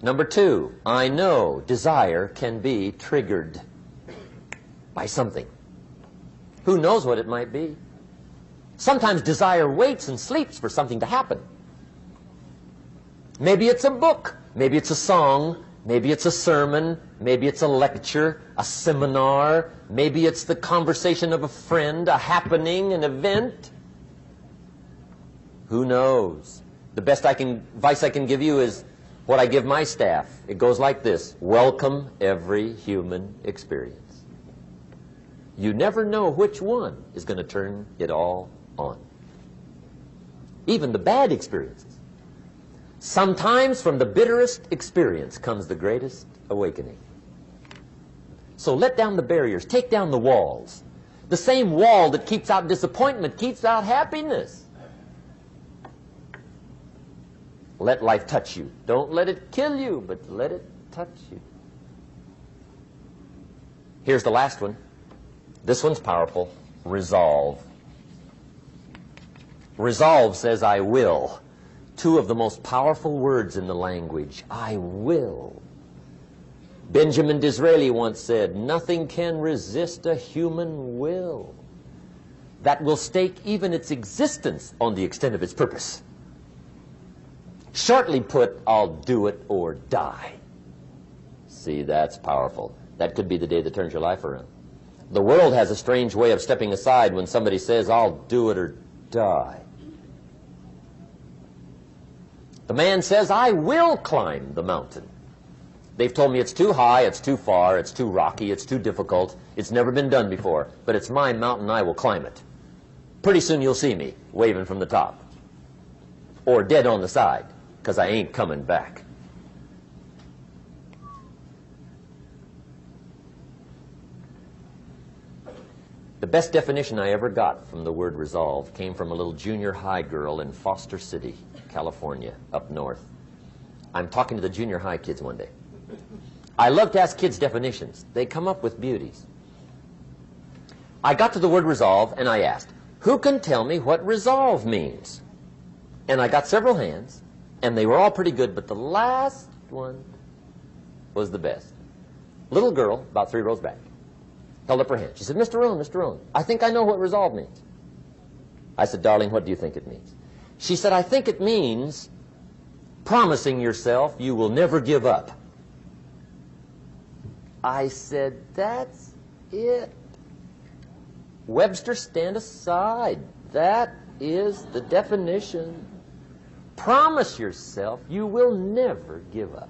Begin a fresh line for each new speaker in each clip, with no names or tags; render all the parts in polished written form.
Number 2, I know desire can be triggered by something. Who knows what it might be? Sometimes desire waits and sleeps for something to happen. Maybe it's a book, maybe it's a song, maybe it's a sermon, maybe it's a lecture, a seminar, maybe it's the conversation of a friend, a happening, an event. Who knows? The best advice I can give you is what I give my staff. It goes like this: welcome every human experience. You never know which one is going to turn it all on. Even the bad experiences. Sometimes from the bitterest experience comes the greatest awakening. So let down the barriers, take down the walls. The same wall that keeps out disappointment keeps out happiness. Let life touch you. Don't let it kill you, but let it touch you. Here's the last one. This one's powerful. Resolve. Resolve says, I will. Two of the most powerful words in the language. I will. Benjamin Disraeli once said, nothing can resist a human will that will stake even its existence on the extent of its purpose. Shortly put, I'll do it or die. See, that's powerful. That could be the day that turns your life around. The world has a strange way of stepping aside when somebody says, I'll do it or die. The man says, I will climb the mountain. They've told me it's too high, it's too far, it's too rocky, it's too difficult, it's never been done before, but it's my mountain, I will climb it. Pretty soon you'll see me waving from the top. Or dead on the side, because I ain't coming back. The best definition I ever got from the word resolve came from a little junior high girl in Foster City, California, up north. I'm talking to the junior high kids one day. I love to ask kids definitions. They come up with beauties. I got to the word resolve and I asked, who can tell me what resolve means? And I got several hands, and they were all pretty good, but the last one was the best. Little girl, about 3 rows back, held up her hand. She said, Mr. Rohn, I think I know what resolve means. I said, darling, what do you think it means? She said, I think it means promising yourself you will never give up. I said, that's it. Webster, stand aside. That is the definition. Promise yourself you will never give up.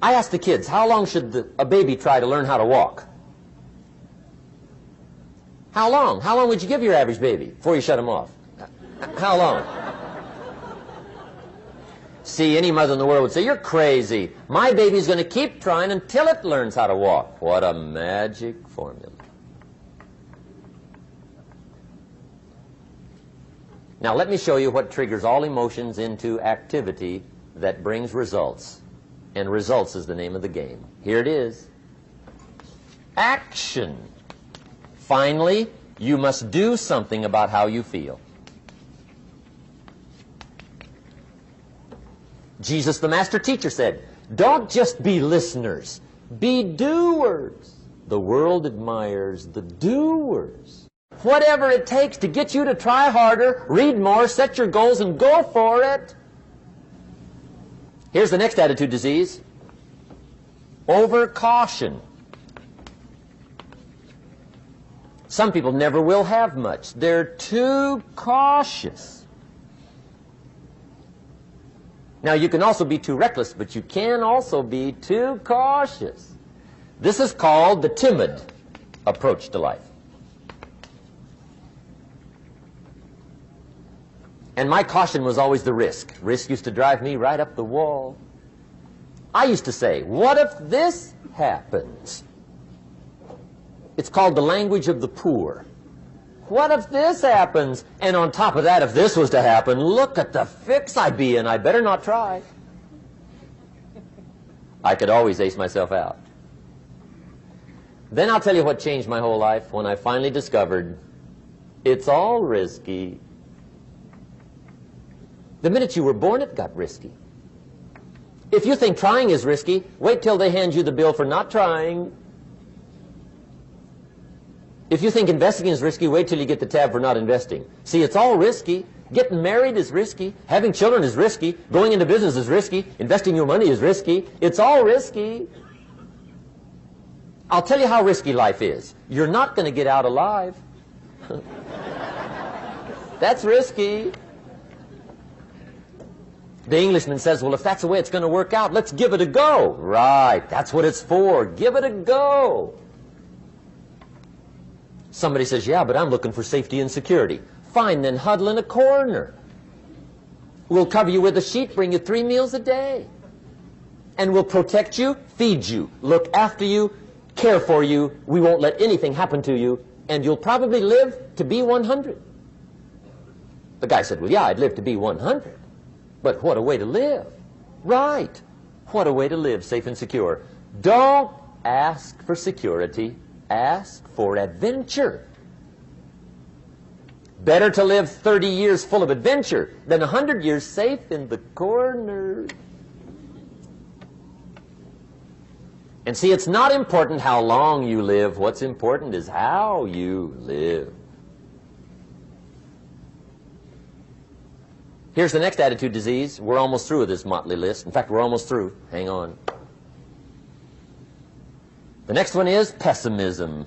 I asked the kids, how long should a baby try to learn how to walk? How long? How long would you give your average baby before you shut him off? How long? See, any mother in the world would say, you're crazy. My baby's going to keep trying until it learns how to walk. What a magic formula. Now let me show you what triggers all emotions into activity that brings results. And results is the name of the game. Here it is. Action. Finally, you must do something about how you feel. Jesus, the master teacher, said, don't just be listeners, be doers. The world admires the doers. Whatever it takes to get you to try harder, read more, set your goals, and go for it. Here's the next attitude disease. Overcaution. Some people never will have much. They're too cautious. Now, you can also be too reckless, but you can also be too cautious. This is called the timid approach to life. And my caution was always the risk. Risk used to drive me right up the wall. I used to say, what if this happens? It's called the language of the poor. What if this happens? And on top of that, if this was to happen, look at the fix I'd be in. I better not try. I could always ace myself out. Then I'll tell you what changed my whole life when I finally discovered it's all risky. The minute you were born, it got risky. If you think trying is risky, wait till they hand you the bill for not trying. If you think investing is risky, wait till you get the tab for not investing. See, it's all risky. Getting married is risky. Having children is risky. Going into business is risky. Investing your money is risky. It's all risky. I'll tell you how risky life is. You're not going to get out alive. That's risky. The Englishman says, well, if that's the way it's going to work out, let's give it a go. Right, that's what it's for. Give it a go. Somebody says, yeah, but I'm looking for safety and security. Fine, then huddle in a corner. We'll cover you with a sheet, bring you 3 meals a day. And we'll protect you, feed you, look after you, care for you. We won't let anything happen to you. And you'll probably live to be 100. The guy said, well, yeah, I'd live to be 100. But what a way to live. Right. What a way to live, safe and secure. Don't ask for security. Ask for adventure. Better to live 30 years full of adventure than 100 years safe in the corner. And see, it's not important how long you live. What's important is how you live. Here's the next attitude disease. We're almost through with this motley list. In fact, we're almost through. Hang on. The next one is pessimism.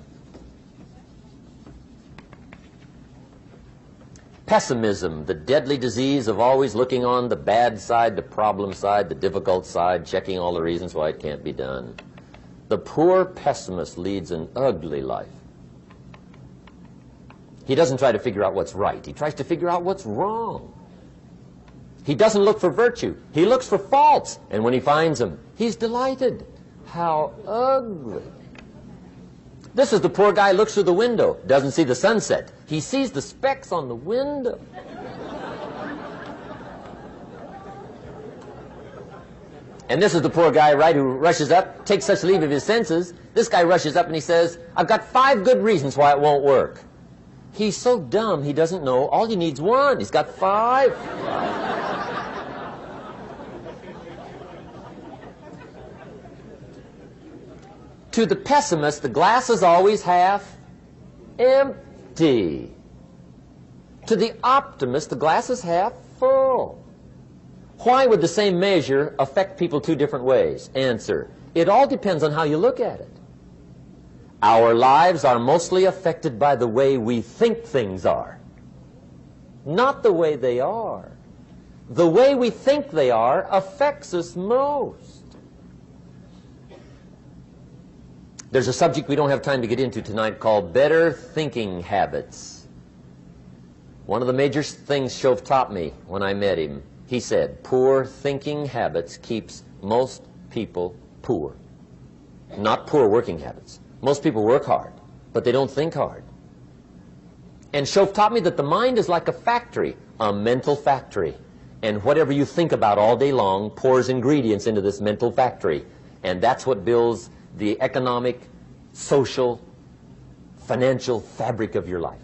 Pessimism, the deadly disease of always looking on the bad side, the problem side, the difficult side, checking all the reasons why it can't be done. The poor pessimist leads an ugly life. He doesn't try to figure out what's right. He tries to figure out what's wrong. He doesn't look for virtue. He looks for faults. And when he finds them, he's delighted. How ugly. This is the poor guy who looks through the window, doesn't see the sunset. He sees the specks on the window. And this is the poor guy, right, who rushes up, takes such leave of his senses. This guy rushes up and he says, I've got 5 good reasons why it won't work. He's so dumb he doesn't know all he needs 1. He's got 5. To the pessimist, the glass is always half empty. To the optimist, the glass is half full. Why would the same measure affect people 2 different ways? Answer, it all depends on how you look at it. Our lives are mostly affected by the way we think things are, not the way they are. The way we think they are affects us most. There's a subject we don't have time to get into tonight called better thinking habits. One of the major things Shove taught me when I met him, he said, poor thinking habits keeps most people poor. Not poor working habits. Most people work hard, but they don't think hard. And Shove taught me that the mind is like a factory, a mental factory. And whatever you think about all day long pours ingredients into this mental factory. And that's what builds the economic, social, financial fabric of your life.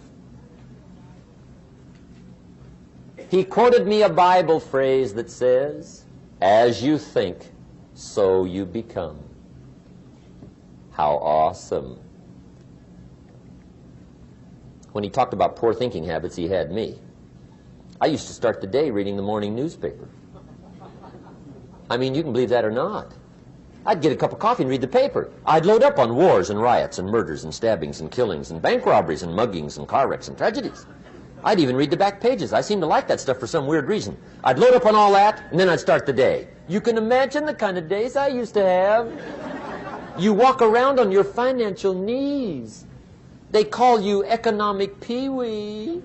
He quoted me a Bible phrase that says, as you think, so you become. How awesome. When he talked about poor thinking habits, he had me. I used to start the day reading the morning newspaper. I mean, you can believe that or not. I'd get a cup of coffee and read the paper. I'd load up on wars and riots and murders and stabbings and killings and bank robberies and muggings and car wrecks and tragedies. I'd even read the back pages. I seem to like that stuff for some weird reason. I'd load up on all that, and then I'd start the day. You can imagine the kind of days I used to have. You walk around on your financial knees. They call you economic peewee.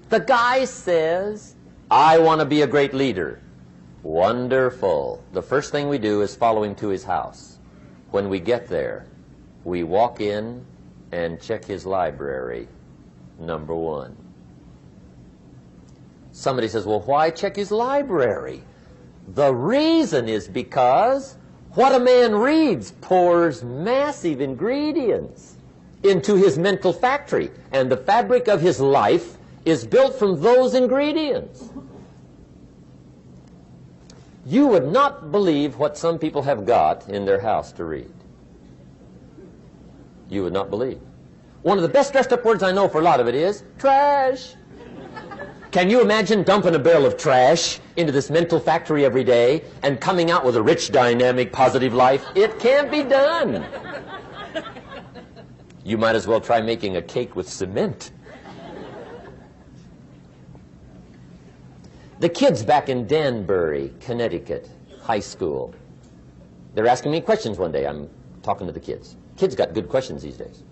The guy says, I want to be a great leader. Wonderful. The first thing we do is follow him to his house. When we get there, we walk in and check his library, number 1. Somebody says, well, why check his library? The reason is because what a man reads pours massive ingredients into his mental factory, and the fabric of his life is built from those ingredients. You would not believe what some people have got in their house to read. You would not believe. One of the best dressed up words I know for a lot of it is trash. Can you imagine dumping a barrel of trash into this mental factory every day and coming out with a rich, dynamic, positive life? It can't be done. You might as well try making a cake with cement. The kids back in Danbury, Connecticut, high school, they're asking me questions one day. I'm talking to the kids. Kids got good questions these days.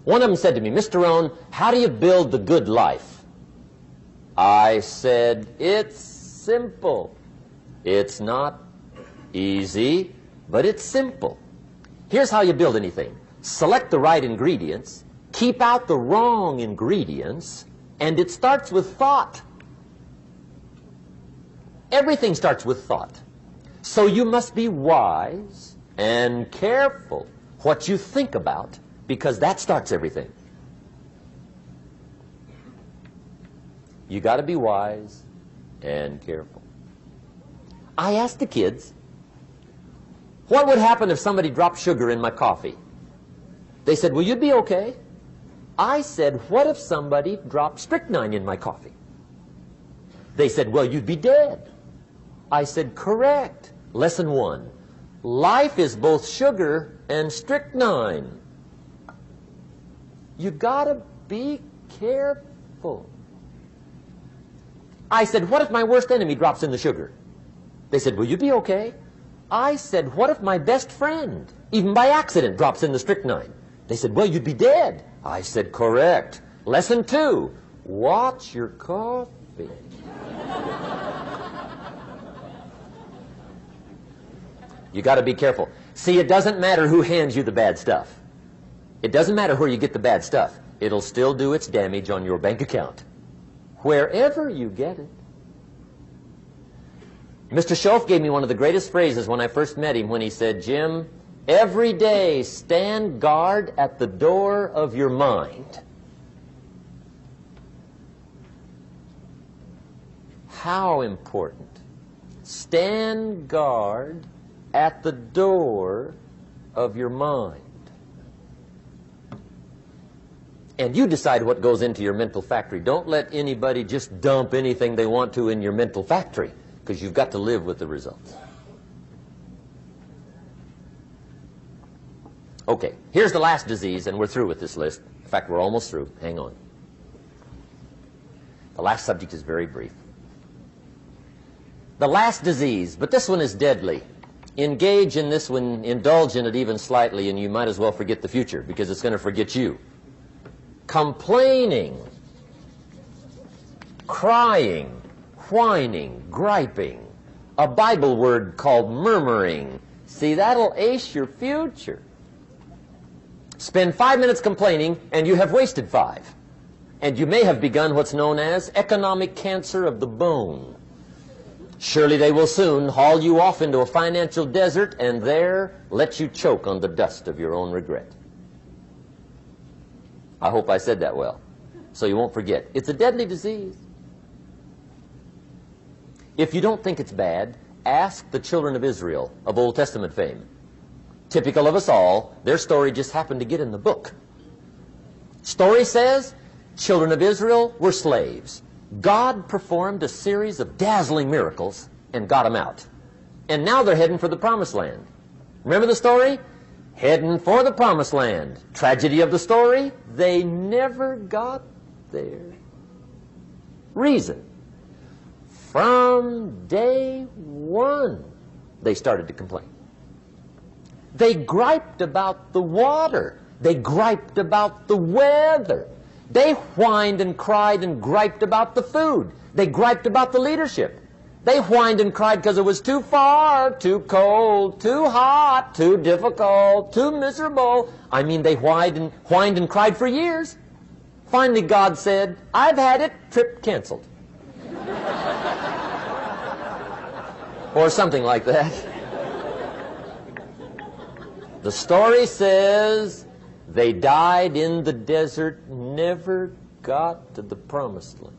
One of them said to me, Mr. Rohn, how do you build the good life? I said, it's simple. It's not easy, but it's simple. Here's how you build anything. Select the right ingredients, keep out the wrong ingredients, and it starts with thought. Everything starts with thought. So you must be wise and careful what you think about, because that starts everything. You got to be wise and careful. I asked the kids, what would happen if somebody dropped sugar in my coffee? They said, well, you'd be okay. I said, what if somebody dropped strychnine in my coffee? They said, well, you'd be dead. I said, correct. Lesson 1. Life is both sugar and strychnine. You gotta be careful. I said, what if my worst enemy drops in the sugar? They said, will you be okay? I said, what if my best friend, even by accident, drops in the strychnine? They said, well, you'd be dead. I said, correct. Lesson 2, watch your coffee. You got to be careful. See, it doesn't matter who hands you the bad stuff. It doesn't matter where you get the bad stuff. It'll still do its damage on your bank account, wherever you get it. Mr. Schoaf gave me one of the greatest phrases when I first met him when he said, Jim, every day stand guard at the door of your mind. How important. Stand guard at the door of your mind. And you decide what goes into your mental factory. Don't let anybody just dump anything they want to in your mental factory, because you've got to live with the results. Okay, here's the last disease, and we're through with this list. In fact, we're almost through. Hang on. The last subject is very brief. The last disease, but this one is deadly. Engage in this one, indulge in it even slightly, and you might as well forget the future, because it's going to forget you. Complaining, crying, whining, griping, a Bible word called murmuring. See, that'll ace your future. Spend 5 minutes complaining, and you have wasted 5. And you may have begun what's known as economic cancer of the bone. Surely they will soon haul you off into a financial desert and there let you choke on the dust of your own regret. I hope I said that well, so you won't forget. It's a deadly disease. If you don't think it's bad, ask the children of Israel of Old Testament fame. Typical of us all, their story just happened to get in the book. Story says, children of Israel were slaves. God performed a series of dazzling miracles and got them out. And now they're heading for the promised land. Remember the story? Heading for the promised land. Tragedy of the story, they never got there. Reason. From day one, they started to complain. They griped about the water. They griped about the weather. They whined and cried and griped about the food. They griped about the leadership. They whined and cried because it was too far, too cold, too hot, too difficult, too miserable. I mean, they whined and cried for years. Finally, God said, I've had it, trip canceled. Or something like that. The story says they died in the desert, never got to the promised land.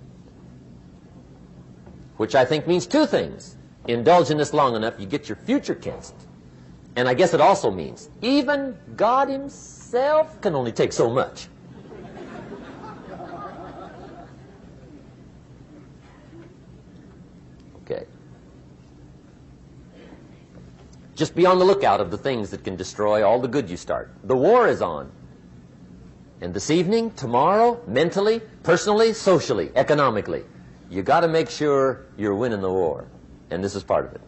Which I think means two things. Indulge in this long enough, you get your future kissed. And I guess it also means even God himself can only take so much. Okay. Just be on the lookout of the things that can destroy all the good you start. The war is on. And this evening, tomorrow, mentally, personally, socially, economically, you got to make sure you're winning the war. And this is part of it.